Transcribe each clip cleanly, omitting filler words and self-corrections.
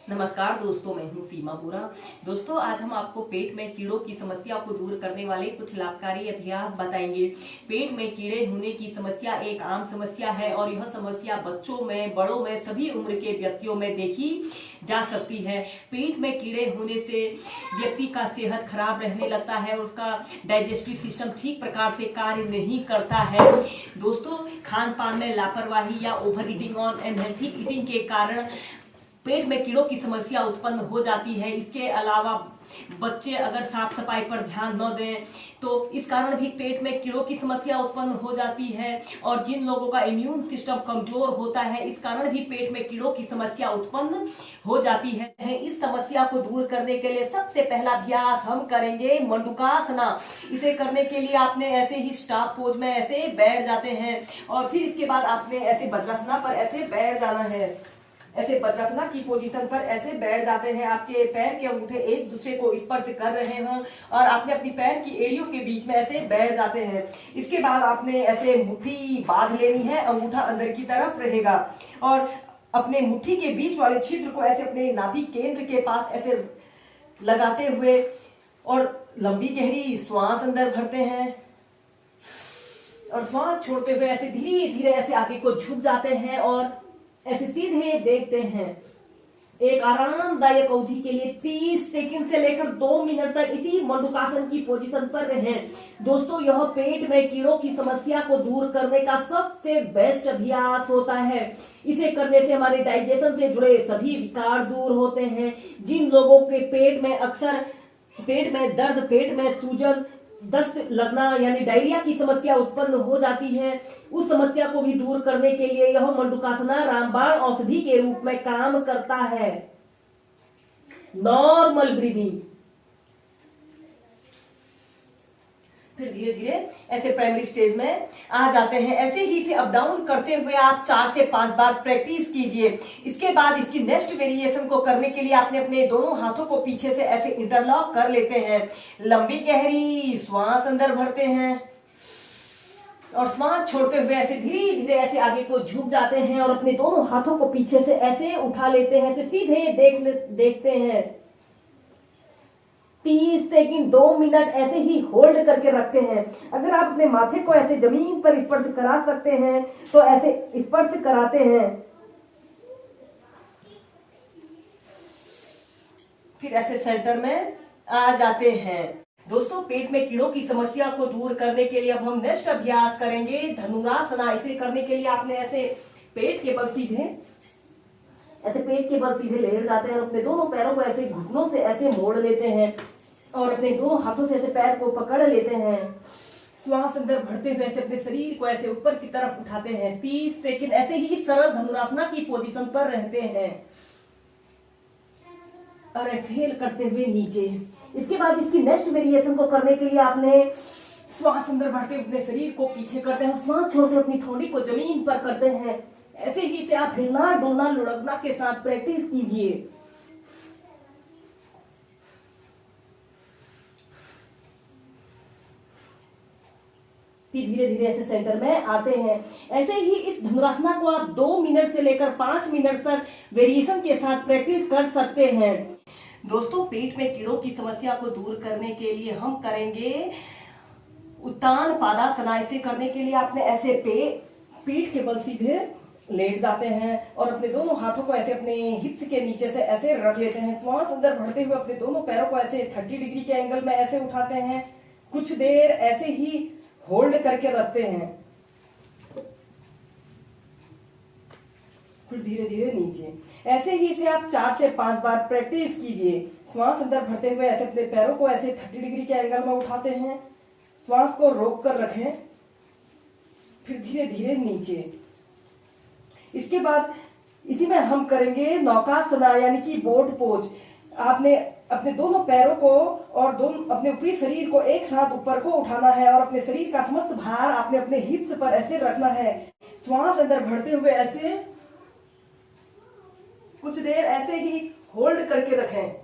नमस्कार दोस्तों, मैं हूं सीमा बोरा। दोस्तों, आज हम आपको पेट में कीड़ों की समस्या को दूर करने वाले कुछ लाभकारी अभ्यास बताएंगे। पेट में कीड़े होने की समस्या एक आम समस्या है और यह समस्या बच्चों में, बड़ों में, सभी उम्र के व्यक्तियों में देखी जा सकती है। पेट में कीड़े होने से व्यक्ति का सेहत खराब रहने लगता है, उसका डाइजेस्टिव सिस्टम ठीक प्रकार से कार्य नहीं करता है। दोस्तों, खान पान में लापरवाही या ओवर ईटिंग और अनहेल्थी ईटिंग के कारण पेट में कीड़ों की समस्या उत्पन्न हो जाती है। इसके अलावा बच्चे अगर साफ सफाई पर ध्यान न दें तो इस कारण भी पेट में कीड़ों की समस्या उत्पन्न हो जाती है। और जिन लोगों का इम्यून सिस्टम कमजोर होता है, इस कारण भी पेट में कीड़ों की समस्या उत्पन्न हो जाती है। इस समस्या को दूर करने के लिए सबसे पहला अभ्यास हम करेंगे मंडूकासना। इसे करने के लिए आपने ऐसे ही स्टाफ पोज में ऐसे बैठ जाते हैं और फिर इसके बाद आपने ऐसे वज्रासना पर ऐसे बैठ जाना है। ऐसे वज्रासना की पोजीशन पर ऐसे बैठ जाते हैं। आपके पैर के अंगूठे एक दूसरे को स्पर्श कर रहे हैं और आपने अपनी पैर की एड़ियों के बीच में ऐसे बैठ जाते हैं। इसके बाद आपने ऐसे मुट्ठी बांध लेनी है, अंगूठा अंदर की तरफ रहेगा और अपने मुट्ठी के बीच वाले छिद्र को ऐसे अपने नाभि केंद्र के पास ऐसे लगाते हुए और लंबी गहरी श्वास अंदर भरते हैं और श्वास छोड़ते हुए ऐसे धीरे धीरे ऐसे आगे को झुक जाते हैं और ऐसे सीधे देखते हैं। एक आरामदायक अवधि के लिए 30 सेकंड से लेकर 2 मिनट तक इसी मंडूकासन की पोजीशन पर रहें। दोस्तों, यह पेट में कीड़ों की समस्या को दूर करने का सबसे बेस्ट अभ्यास होता है। इसे करने से हमारे डाइजेशन से जुड़े सभी विकार दूर होते हैं। जिन लोगों के पेट में अक्सर पेट में दर्द, पेट में सूजन, दस्त लगना यानी डायरिया की समस्या उत्पन्न हो जाती है, उस समस्या को भी दूर करने के लिए यह मंडूकासना रामबाण औषधि के रूप में काम करता है। Normal breathing. फिर धीरे धीरे ऐसे प्राइमरी स्टेज में आ जाते हैं। ऐसे ही इसे अप डाउन करते हुए आप 4 से 5 बार प्रैक्टिस कीजिए। इसके बाद इसकी नेक्स्ट वेरिएशन को करने के लिए आपने अपने दोनों हाथों को पीछे से ऐसे इंटरलॉक कर लेते हैं। लंबी गहरी श्वास अंदर भरते हैं और श्वास छोड़ते हुए ऐसे धीरे धीरे ऐसे आगे को झुक जाते हैं और अपने दोनों हाथों को पीछे से ऐसे उठा लेते हैं। ऐसे सीधे देखते हैं। 30 सेकंड 2 मिनट ऐसे ही होल्ड करके रखते हैं। अगर आप अपने माथे को ऐसे जमीन पर स्पर्श करा सकते हैं तो ऐसे स्पर्श कराते हैं। फिर ऐसे सेंटर में आ जाते हैं। दोस्तों, पेट में कीड़ों की समस्या को दूर करने के लिए अब हम नेक्स्ट अभ्यास करेंगे धनुरासना। इसे करने के लिए आपने ऐसे पेट के बल सीधे लेट जाते हैं और अपने दोनों पैरों को ऐसे घुटनों से ऐसे मोड़ लेते हैं और अपने दोनों हाथों से ऐसे पैर को पकड़ लेते हैं। श्वास अंदर भरते हुए ऐसे अपने शरीर को ऐसे ऊपर की तरफ उठाते हैं। 30 सेकंड ऐसे ही सरल धनुरासना की पोजीशन पर रहते हैं और एक्सहेल करते हुए नीचे। इसके बाद इसकी नेक्स्ट वेरिएशन को करने के लिए आपने श्वास अंदर भरते हुए अपने शरीर को पीछे करते हैं, श्वास छोड़कर अपनी ठोड़ी को जमीन पर करते हैं। ऐसे ही से आप हिलना डुलना लुढ़कना के साथ प्रैक्टिस कीजिए। फिर धीरे धीरे ऐसे सेंटर में आते हैं। ऐसे ही इस धनुरासना को आप 2 मिनट से लेकर 5 मिनट तक वेरिएशन के साथ प्रैक्टिस कर सकते हैं। दोस्तों, पेट में कीड़ों की समस्या को दूर करने के लिए हम करेंगे उत्तान पादासना। इसे करने के लिए आपने ऐसे पीठ के बल सीधे लेट जाते हैं और अपने दोनों हाथों को ऐसे अपने हिप्स के नीचे से ऐसे रख लेते हैं। श्वास अंदर भरते हुए अपने दोनों पैरों को ऐसे 30 डिग्री के एंगल में ऐसे उठाते हैं। कुछ देर ऐसे ही होल्ड करके रखते हैं। फिर धीरे धीरे नीचे। ऐसे ही इसे आप 4 से 5 बार प्रैक्टिस कीजिए। श्वास अंदर भरते हुए ऐसे अपने पैरों को ऐसे 30 डिग्री के एंगल में उठाते हैं। श्वास को रोक कर रखें। फिर धीरे धीरे नीचे। इसके बाद इसी में हम करेंगे नौकासना यानी कि बोट पोज। आपने अपने दोनों पैरों को और अपने ऊपरी शरीर को एक साथ ऊपर को उठाना है और अपने शरीर का समस्त भार आपने अपने हिप्स पर ऐसे रखना है। श्वास अंदर भरते हुए ऐसे कुछ देर ऐसे ही होल्ड करके रखें।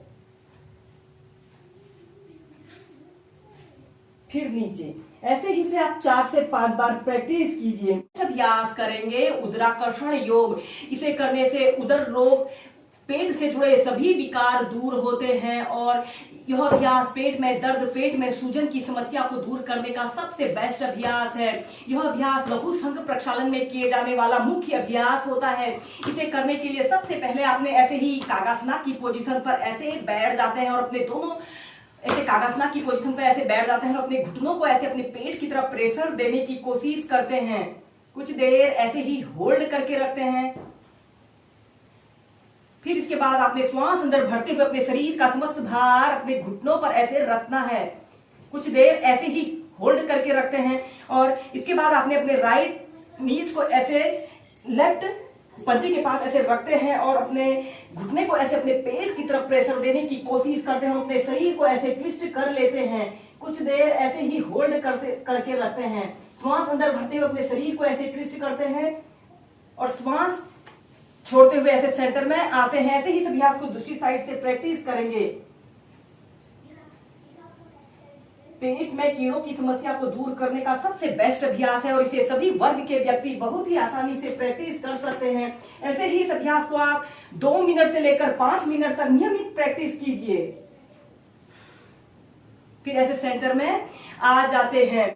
फिर नीचे। ऐसे ही से आप 4 से 5 बार प्रैक्टिस कीजिए। अभ्यास करेंगे उदराकर्षण योग। इसे करने से उदर रोग पेट से जुड़े सभी विकार दूर होते हैं और यह अभ्यास पेट में दर्द, पेट में सूजन की समस्या को दूर करने का सबसे बेस्ट अभ्यास है। यह अभ्यास लघु संघ प्रक्षालन में किए जाने वाला मुख्य अभ्यास होता है। इसे करने के लिए सबसे पहले आपने ऐसे ही कागासना की पोजीशन पर ऐसे बैठ जाते हैं और अपने दोनों ऐसे कागासना की पोजीशन पर ऐसे बैठ जाते हैं और अपने घुटनों को ऐसे अपने पेट की तरफ प्रेशर देने की कोशिश करते हैं। कुछ देर ऐसे ही होल्ड करके रखते हैं। फिर इसके बाद आपने श्वास अंदर भरते हुए अपने शरीर का समस्त भार अपने घुटनों पर ऐसे रखना है। कुछ देर ऐसे ही होल्ड करके रखते हैं और इसके बाद आपने अपने राइट नीज को ऐसे लेफ्ट पंजे के पास ऐसे रखते हैं और अपने घुटने को ऐसे अपने पेट की तरफ प्रेशर देने की कोशिश करते हैं और अपने शरीर को ऐसे ट्विस्ट कर लेते हैं। कुछ देर ऐसे ही होल्ड करके रखते हैं। श्वास अंदर भरते हुए अपने शरीर को ऐसे ट्विस्ट करते हैं और श्वास छोड़ते हुए ऐसे सेंटर में आते हैं। ऐसे ही इस अभ्यास को दूसरी साइड से प्रैक्टिस करेंगे। पेट में कीड़ों की समस्या को दूर करने का सबसे बेस्ट अभ्यास है और इसे सभी वर्ग के व्यक्ति बहुत ही आसानी से प्रैक्टिस कर सकते हैं। ऐसे ही इस अभ्यास को आप 2 मिनट से लेकर 5 मिनट तक नियमित प्रैक्टिस कीजिए। फिर ऐसे सेंटर में आ जाते हैं।